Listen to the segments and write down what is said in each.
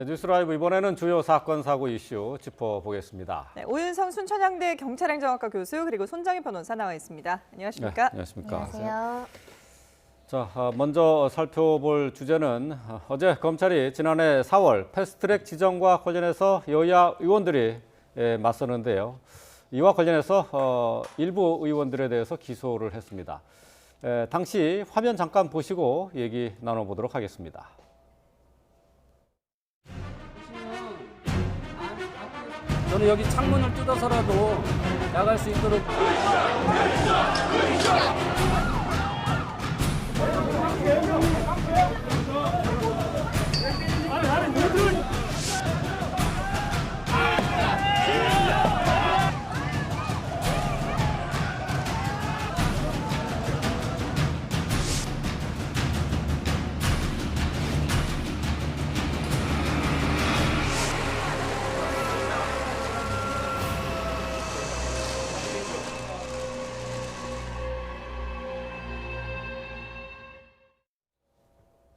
뉴스라이브 이번에는 주요 사건 사고 이슈 짚어보겠습니다. 네, 오윤성 순천향대 경찰행정학과 교수 그리고 손정희 변호사 나와 있습니다. 안녕하십니까? 네, 안녕하십니까? 안녕하세요. 자, 먼저 살펴볼 주제는 어제 검찰이 지난해 4월 패스트트랙 지정과 관련해서 여야 의원들이 맞섰는데요. 이와 관련해서 일부 의원들에 대해서 기소를 했습니다. 당시 화면 잠깐 보시고 얘기 나눠보도록 하겠습니다. 저는 여기 창문을 뜯어서라도 나갈 수 있도록.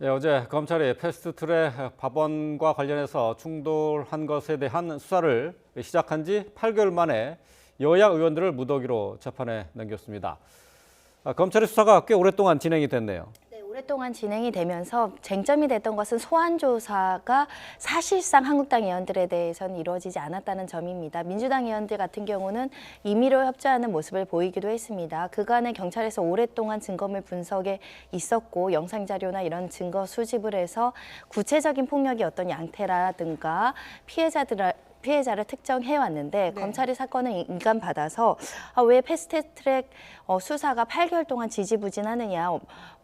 네, 어제 검찰이 패스트트랙 법원과 관련해서 충돌한 것에 대한 수사를 시작한 지 8개월 만에 여야 의원들을 무더기로 재판에 넘겼습니다. 검찰의 수사가 꽤 오랫동안 진행이 됐네요. 네, 오랫동안 진행이 되면서 쟁점이 됐던 것은 소환 조사가 사실상 한국당 의원들에 대해서는 이루어지지 않았다는 점입니다. 민주당 의원들 같은 경우는 임의로 협조하는 모습을 보이기도 했습니다. 그간에 경찰에서 오랫동안 증거물 분석에 있었고 영상자료나 이런 증거 수집을 해서 구체적인 폭력의 어떤 양태라든가 피해자를 특정해 왔는데 네. 검찰이 사건을 인감받아서 왜 패스트트랙 수사가 8개월 동안 지지부진하느냐,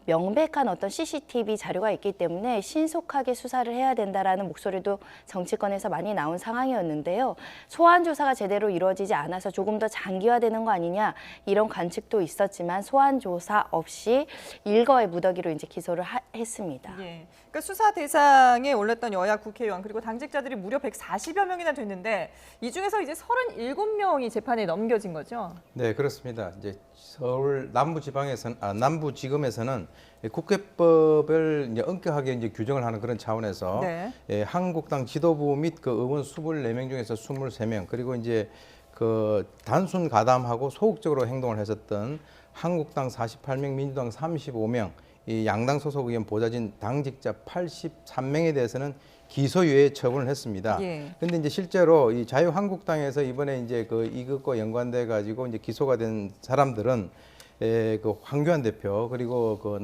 명백한 어떤 CCTV 자료가 있기 때문에 신속하게 수사를 해야 된다라는 목소리도 정치권에서 많이 나온 상황이었는데요. 소환 조사가 제대로 이루어지지 않아서 조금 더 장기화되는 거 아니냐 이런 관측도 있었지만 소환 조사 없이 일거에 무더기로 이제 기소를 했습니다. 예. 그러니까 수사 대상에 올랐던 여야 국회의원 그리고 당직자들이 무려 140여 명이나 됐는데 이 중에서 이제 37명이 재판에 넘겨진 거죠. 네, 그렇습니다. 이제 서울 남부지검에서는 국회법을 이제 엄격하게 이제 규정을 하는 그런 차원에서 네. 한국당 지도부 및 그 의원 24명 중에서 23명 그리고 이제 그 단순 가담하고 소극적으로 행동을 했었던 한국당 48명, 민주당 35명, 이 양당 소속 의원 보좌진 당직자 83명에 대해서는 기소유예 처분을 했습니다. 그런데 이제 실제로 이 자유한국당에서 이번에 이제 그 이것과 연관돼 가지고 이제 기소가 된 사람들은 그 황교안 대표 그리고 그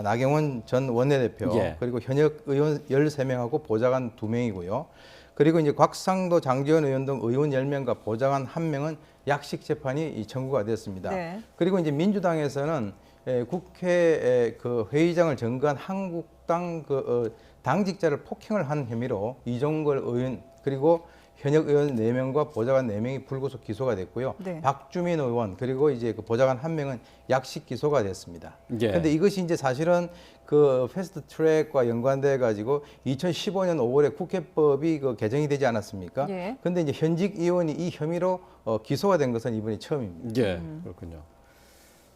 나경원 전 원내대표 그리고 현역 의원 13명하고 보좌관 2명이고요. 그리고 이제 곽상도 장지원 의원 등 의원 10명과 보좌관 1명은 약식 재판이 청구가 되었습니다. 네. 그리고 이제 민주당에서는 국회 그 회의장을 점거한 한국당 당직자를 폭행을 한 혐의로 이종걸 의원 그리고 현역 의원 4명과 보좌관 4명이 불구속 기소가 됐고요. 네. 박주민 의원 그리고 이제 그 보좌관 1명은 약식 기소가 됐습니다. 그런데 이것이 이제 사실은 그 패스트트랙과 연관돼 가지고 2015년 5월에 국회법이 그 개정이 되지 않았습니까? 그런데 이제 현직 의원이 이 혐의로 기소가 된 것은 이번이 처음입니다. 예, 그렇군요.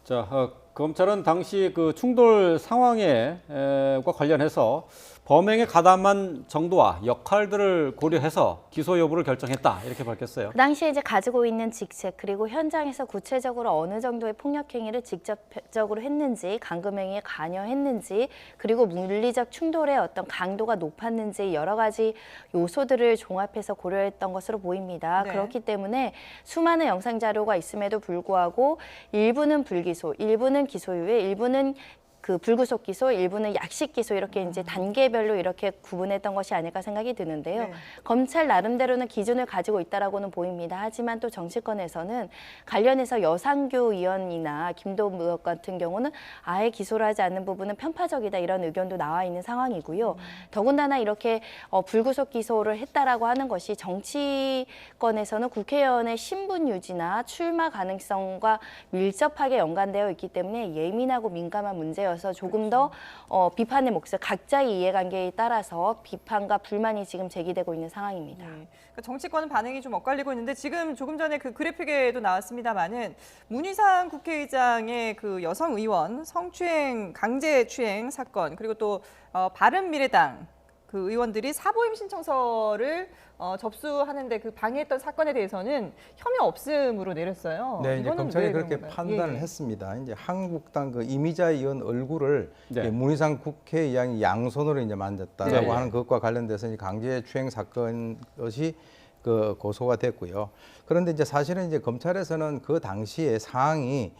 자, 검찰은 당시 그 충돌 상황과 관련해서 범행에 가담한 정도와 역할들을 고려해서 기소 여부를 결정했다 이렇게 밝혔어요. 그 당시에 이제 가지고 있는 직책 그리고 현장에서 구체적으로 어느 정도의 폭력 행위를 직접적으로 했는지, 감금 행위에 관여했는지, 그리고 물리적 충돌의 어떤 강도가 높았는지 여러 가지 요소들을 종합해서 고려했던 것으로 보입니다. 네. 그렇기 때문에 수많은 영상 자료가 있음에도 불구하고 일부는 불기소, 일부는 기소유예, 일부는 그 불구속 기소, 일부는 약식 기소 이렇게 이제 단계별로 이렇게 구분했던 것이 아닐까 생각이 드는데요. 네. 검찰 나름대로는 기준을 가지고 있다라고는 보입니다. 하지만 또 정치권에서는 관련해서 여상규 의원이나 김도우 의원 같은 경우는 아예 기소를 하지 않는 부분은 편파적이다 이런 의견도 나와 있는 상황이고요. 더군다나 이렇게 불구속 기소를 했다라고 하는 것이 정치권에서는 국회의원의 신분 유지나 출마 가능성과 밀접하게 연관되어 있기 때문에 예민하고 민감한 문제여서 조금 더 비판의 목소리, 각자의 이해관계에 따라서 비판과 불만이 지금 제기되고 있는 상황입니다. 그러니까 정치권은 반응이 좀 엇갈리고 있는데 지금 조금 전에 그 그래픽에도 나왔습니다만은 문희상 국회의장의 그 여성 의원 성추행, 강제추행 사건 그리고 또 바른미래당 그 의원들이 사보임 신청서를 접수하는데 그 방해했던 사건에 대해서는 혐의 없음으로 내렸어요. 네, 이제 이거는 검찰이 왜 그렇게 그런 건가요? 판단을 예. 했습니다. 이제 한국당 그 이미자 의원 얼굴을 네. 문희상 국회의장이 양손으로 이제 만졌다라고 네. 하는 것과 관련돼서 이제 강제추행 사건 것이 그 고소가 됐고요. 그런데 이제 사실은 이제 검찰에서는 그 당시에 사항이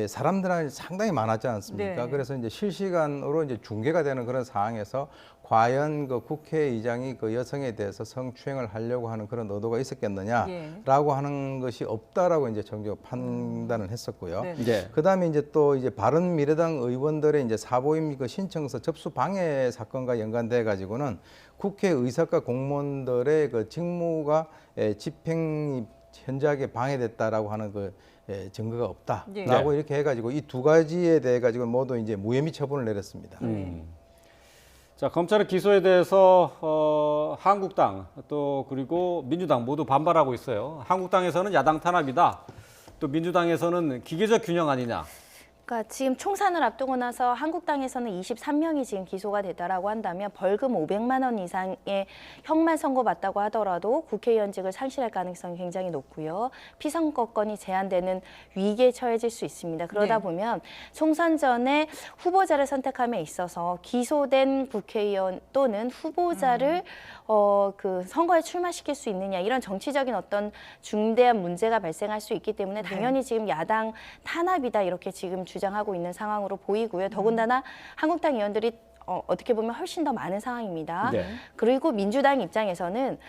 사람들한테 상당히 많았지 않습니까? 네. 그래서 이제 실시간으로 이제 중계가 되는 그런 상황에서 과연 그 국회의장이 그 여성에 대해서 성추행을 하려고 하는 그런 의도가 있었겠느냐라고 하는 것이 없다라고 이제 정적 판단을 했었고요. 네. 예. 그다음에 이제 또 이제 바른미래당 의원들의 이제 사보임 그 신청서 접수 방해 사건과 연관돼 가지고는 국회의사과 공무원들의 그 직무가 집행이 현저하게 방해됐다라고 하는 그 증거가 없다라고 네. 이렇게 해가지고 이 두 가지에 대해 가지고 모두 이제 무혐의 처분을 내렸습니다. 자, 검찰의 기소에 대해서 한국당 또 그리고 민주당 모두 반발하고 있어요. 한국당에서는 야당 탄압이다. 또 민주당에서는 기계적 균형 아니냐. 그러니까 지금 총선을 앞두고 나서 한국당에서는 23명이 지금 기소가 됐다라고 한다면 벌금 500만 원 이상의 형만 선고받다고 하더라도 국회의원직을 상실할 가능성이 굉장히 높고요. 피선거권이 제한되는 위기에 처해질 수 있습니다. 그러다 네. 보면 총선 전에 후보자를 선택함에 있어서 기소된 국회의원 또는 후보자를 그 선거에 출마시킬 수 있느냐 이런 정치적인 어떤 중대한 문제가 발생할 수 있기 때문에 당연히 지금 야당 탄압이다 이렇게 지금 주장하고 있는 상황으로 보이고요. 더군다나 한국당 의원들이 어떻게 보면 훨씬 더 많은 상황입니다. 네. 그리고 민주당 입장에서는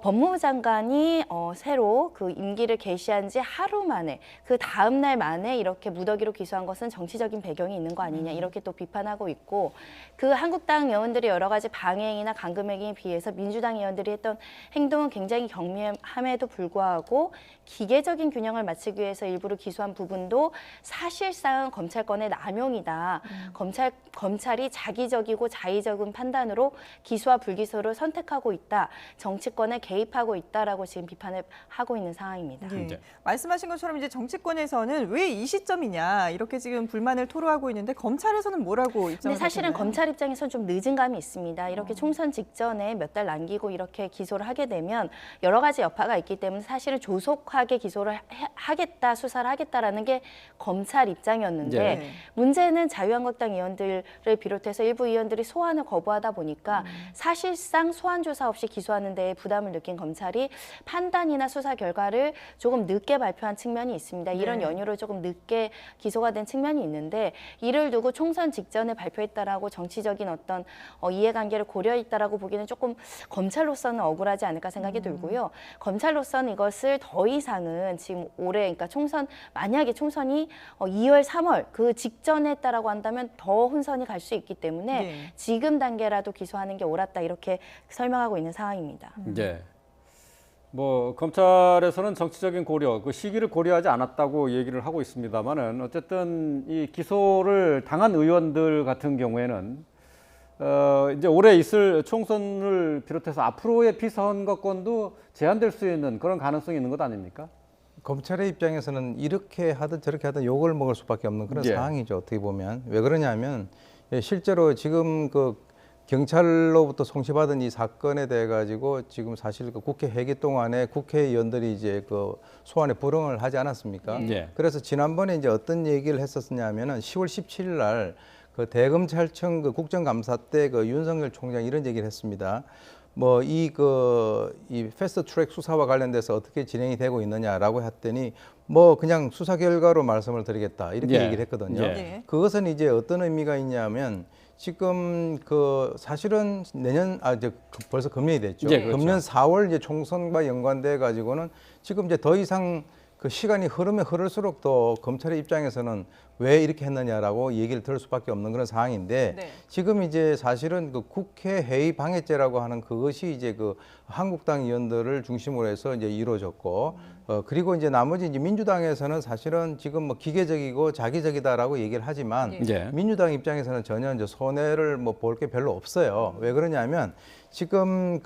법무부 장관이 새로 그 임기를 개시한 지 하루 만에 그 다음 날 만에 이렇게 무더기로 기소한 것은 정치적인 배경이 있는 거 아니냐 이렇게 또 비판하고 있고 그 한국당 의원들의 여러 가지 방해행위나 감금행위에 비해서 민주당 의원들이 했던 행동은 굉장히 경미함에도 불구하고 기계적인 균형을 맞추기 위해서 일부러 기소한 부분도 사실상 검찰권의 남용이다. 검찰이 자기적이고 자의적인 판단으로 기소와 불기소를 선택하고 있다. 정치권에 개입하고 있다라고 지금 비판을 하고 있는 상황입니다. 예. 이제. 말씀하신 것처럼 이제 정치권에서는 왜 이 시점이냐 이렇게 지금 불만을 토로하고 있는데 검찰에서는 뭐라고 입장을 근데 사실은 밝혔나요? 검찰 입장에서는 좀 늦은 감이 있습니다. 이렇게 총선 직전에 몇 달 남기고 이렇게 기소를 하게 되면 여러 가지 여파가 있기 때문에 사실은 조속하게 기소를 하겠다, 수사를 하겠다라는 게 검찰 입장이었는데 네. 문제는 자유한국당 의원들을 비롯해서 일부 의원들이 소환을 거부하다 보니까 사실상 소환 조사 없이 기소하는 데에 부담을 느낀 검찰이 판단이나 수사 결과를 조금 늦게 발표한 측면이 있습니다. 이런 네. 연유로 조금 늦게 기소가 된 측면이 있는데 이를 두고 총선 직전에 발표했다라고 정치적인 어떤 이해관계를 고려했다라고 보기는 조금 검찰로서는 억울하지 않을까 생각이 들고요. 검찰로서는 이것을 더 이상은 지금 올해 그러니까 만약에 총선이 2월, 3월 그 직전에 했다라고 한다면 더 혼선이 갈 수 있기 때문에 네. 지금 단계라도 기소하는 게 옳았다 이렇게 설명하고 있는 상황입니다. 예. 뭐 검찰에서는 정치적인 고려, 그 시기를 고려하지 않았다고 얘기를 하고 있습니다만은 어쨌든 이 기소를 당한 의원들 같은 경우에는 이제 올해 있을 총선을 비롯해서 앞으로의 피선거권도 제한될 수 있는 그런 가능성이 있는 것 아닙니까? 검찰의 입장에서는 이렇게 하든 저렇게 하든 욕을 먹을 수밖에 없는 그런 예. 상황이죠. 어떻게 보면 왜 그러냐면 실제로 지금 그 경찰로부터 송치받은 이 사건에 대해 가지고 지금 사실 그 국회 회기 동안에 국회의원들이 이제 그 소환에 불응을 하지 않았습니까? 예. 그래서 지난번에 이제 어떤 얘기를 했었냐면은 10월 17일 날 그 대검찰청 그 국정감사 때 그 윤석열 총장이 이런 얘기를 했습니다. 뭐 이 패스트 트랙 수사와 관련돼서 어떻게 진행이 되고 있느냐라고 했더니 뭐 그냥 수사 결과로 말씀을 드리겠다 이렇게 예. 얘기를 했거든요. 예. 네. 그것은 이제 어떤 의미가 있냐면 지금 그 사실은 이제 벌써 금년이 됐죠. 예, 그렇죠. 금년 4월 이제 총선과 연관돼 가지고는 지금 이제 더 이상 그 시간이 흐르면 흐를수록 더 검찰의 입장에서는 왜 이렇게 했느냐라고 얘기를 들을 수밖에 없는 그런 상황인데 네. 지금 이제 사실은 그 국회 회의 방해죄라고 하는 그것이 이제 그 한국당 의원들을 중심으로 해서 이제 이루어졌고 그리고 이제 나머지 이제 민주당에서는 사실은 지금 뭐 기계적이고 자기적이다라고 얘기를 하지만 예. 민주당 입장에서는 전혀 이제 손해를 뭐 볼 게 별로 없어요. 왜 그러냐면 지금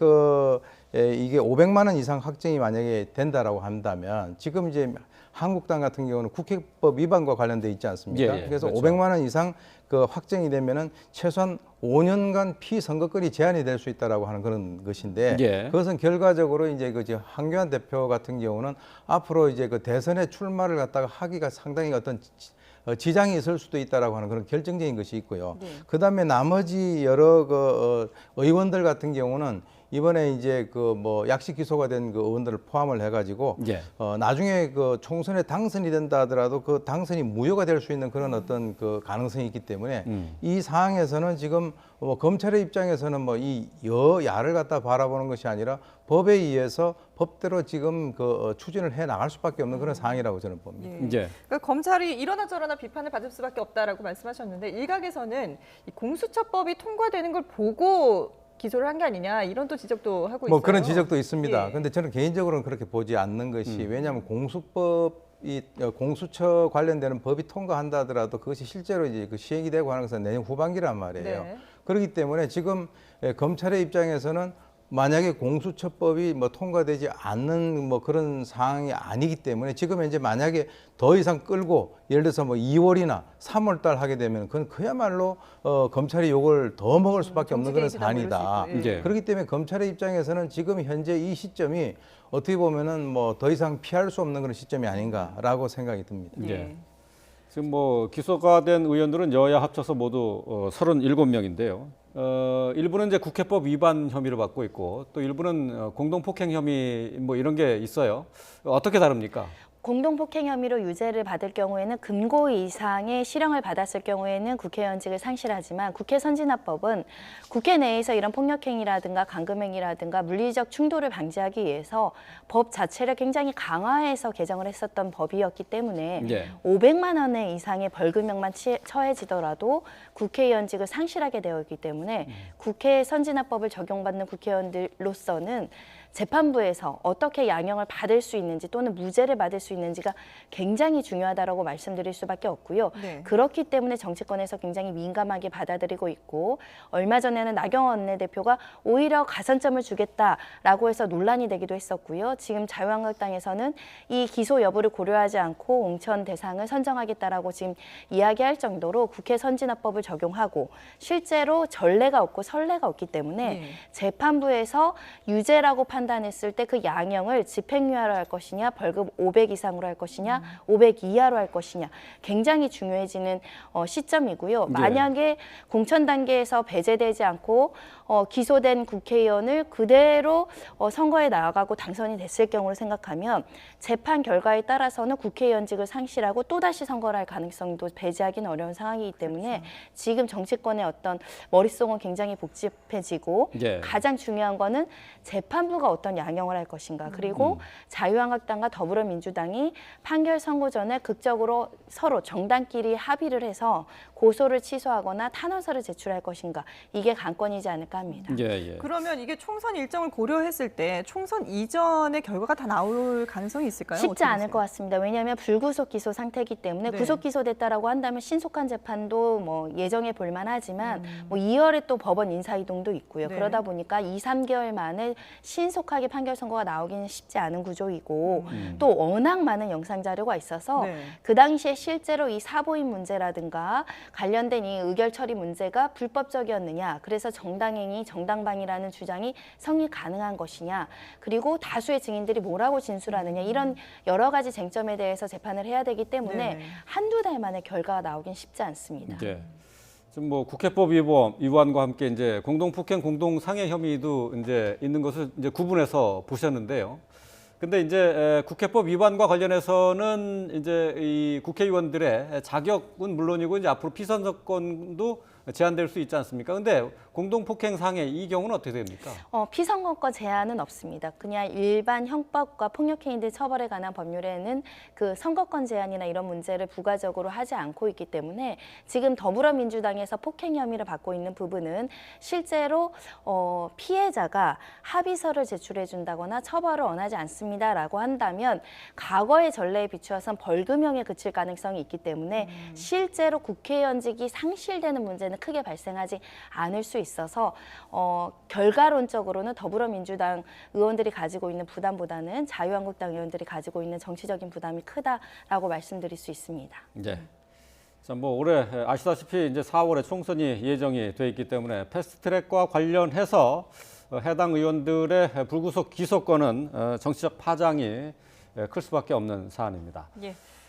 이게 500만 원 이상 확정이 만약에 된다라고 한다면 지금 이제 한국당 같은 경우는 국회법 위반과 관련돼 있지 않습니까? 예, 예, 그래서 그렇죠. 500만 원 이상 그 확정이 되면은 최소한 5년간 피선거권이 제한이 될 수 있다라고 하는 그런 것인데 예. 그것은 결과적으로 이제 그 황교안 대표 같은 경우는 앞으로 이제 그 대선에 출마를 갖다가 하기가 상당히 어떤 지장이 있을 수도 있다라고 하는 그런 결정적인 것이 있고요. 네. 그다음에 나머지 여러 의원들 같은 경우는 이번에 이제 그 뭐 약식 기소가 된 그 의원들을 포함을 해가지고 예. 나중에 그 총선에 당선이 된다 하더라도 그 당선이 무효가 될 수 있는 그런 어떤 그 가능성이 있기 때문에 이 상황에서는 지금 뭐 검찰의 입장에서는 뭐 이 여야를 갖다 바라보는 것이 아니라 법에 의해서 법대로 지금 그 추진을 해 나갈 수밖에 없는 그런 상황이라고 저는 봅니다. 예. 예. 그러니까 검찰이 이러나 저러나 비판을 받을 수밖에 없다라고 말씀하셨는데 일각에서는 이 공수처법이 통과되는 걸 보고 기소를 한 게 아니냐 이런 또 지적도 하고 있어요. 뭐 그런 지적도 있습니다. 예. 그런데 저는 개인적으로는 그렇게 보지 않는 것이 왜냐하면 공수처 관련되는 법이 통과한다 하더라도 그것이 실제로 이제 그 시행이 되고 하는 것은 내년 후반기란 말이에요. 네. 그렇기 때문에 지금 검찰의 입장에서는 만약에 공수처법이 뭐 통과되지 않는 뭐 그런 상황이 아니기 때문에 지금 이제 만약에 더 이상 끌고 예를 들어서 뭐 2월이나 3월 달 하게 되면 그건 그야말로 검찰이 욕을 더 먹을 수밖에 없는 그런 정치 게이지다 사안이다. 모를 수 있고, 예. 그렇기 때문에 검찰의 입장에서는 지금 현재 이 시점이 어떻게 보면은 뭐 더 이상 피할 수 없는 그런 시점이 아닌가라고 생각이 듭니다. 예. 지금 뭐 기소가 된 의원들은 여야 합쳐서 모두 37명인데요. 일부는 이제 국회법 위반 혐의를 받고 있고 또 일부는 공동폭행 혐의 뭐 이런 게 있어요. 어떻게 다릅니까? 공동폭행 혐의로 유죄를 받을 경우에는 금고 이상의 실형을 받았을 경우에는 국회의원직을 상실하지만 국회 선진화법은 국회 내에서 이런 폭력행위라든가 감금행위라든가 물리적 충돌을 방지하기 위해서 법 자체를 굉장히 강화해서 개정을 했었던 법이었기 때문에 예. 500만 원 이상의 벌금형만 처해지더라도 국회의원직을 상실하게 되어 있기 때문에 국회 선진화법을 적용받는 국회의원들로서는 재판부에서 어떻게 양형을 받을 수 있는지 또는 무죄를 받을 수 있는지가 굉장히 중요하다고 말씀드릴 수밖에 없고요. 네. 그렇기 때문에 정치권에서 굉장히 민감하게 받아들이고 있고 얼마 전에는 나경원 원내대표가 오히려 가산점을 주겠다라고 해서 논란이 되기도 했었고요. 지금 자유한국당에서는 이 기소 여부를 고려하지 않고 옹천 대상을 선정하겠다라고 지금 이야기할 정도로 국회 선진화법을 적용하고 실제로 전례가 없고 선례가 없기 때문에 네. 재판부에서 유죄라고 판단했을 때 그 양형을 집행유예로 할 것이냐 벌금 500 이상으로 할 것이냐 500 이하로 할 것이냐 굉장히 중요해지는 시점이고요. 만약에 공천 단계에서 배제되지 않고 기소된 국회의원을 그대로 선거에 나아가고 당선이 됐을 경우를 생각하면 재판 결과에 따라서는 국회의원직을 상실하고 또다시 선거를 할 가능성도 배제하기는 어려운 상황이기 때문에 지금 정치권의 어떤 머릿속은 굉장히 복잡해지고 예. 가장 중요한 거는 재판부가 어떤 양형을 할 것인가 그리고 자유한국당과 더불어민주당이 판결 선고 전에 극적으로 서로 정당끼리 합의를 해서 고소를 취소하거나 탄원서를 제출할 것인가 이게 관건이지 않을까 합니다. 예, 예. 그러면 이게 총선 일정을 고려했을 때 총선 이전의 결과가 다 나올 가능성이 있을까요? 쉽지 어떻게 않을 보세요? 것 같습니다. 왜냐하면 불구속 기소 상태이기 때문에 네. 구속 기소됐다라고 한다면 신속한 재판도 뭐 예정해 볼 만하지만 뭐 2월에 또 법원 인사이동도 있고요. 네. 그러다 보니까 2, 3개월 만에 신속하게 판결 선고가 나오기는 쉽지 않은 구조이고 또 워낙 많은 영상 자료가 있어서 네. 그 당시에 실제로 이 사보임 문제라든가 관련된 이 의결 처리 문제가 불법적이었느냐 그래서 정당행위, 정당방위라는 주장이 성립 가능한 것이냐 그리고 다수의 증인들이 뭐라고 진술하느냐 이런 여러 가지 쟁점에 대해서 재판을 해야 되기 때문에 네네. 한두 달 만에 결과가 나오긴 쉽지 않습니다. 예. 지금 뭐 국회법 위반과 함께 이제 공동폭행, 공동상해 혐의도 이제 있는 것을 이제 구분해서 보셨는데요. 근데 이제 국회법 위반과 관련해서는 이제 이 국회의원들의 자격은 물론이고 이제 앞으로 피선거권도 제한될 수 있지 않습니까? 근데 공동폭행 상해 이 경우는 어떻게 됩니까? 피선거권 제한은 없습니다. 그냥 일반 형법과 폭력행위들 처벌에 관한 법률에는 그 선거권 제한이나 이런 문제를 부가적으로 하지 않고 있기 때문에 지금 더불어민주당에서 폭행 혐의를 받고 있는 부분은 실제로 피해자가 합의서를 제출해 준다거나 처벌을 원하지 않습니다라고 한다면 과거의 전례에 비추어선 벌금형에 그칠 가능성이 있기 때문에 실제로 국회의원직이 상실되는 문제는 크게 발생하지 않을 수 있어서 결과론적으로는 더불어민주당 의원들이 가지고 있는 부담보다는 자유한국당 의원들이 가지고 있는 정치적인 부담이 크다라고 말씀드릴 수 있습니다. 네. 자, 뭐 올해 아시다시피 이제 4월에 총선이 예정이 돼 있기 때문에 패스트트랙과 관련해서 해당 의원들의 불구속 기소권은 정치적 파장이 클 수밖에 없는 사안입니다. 예.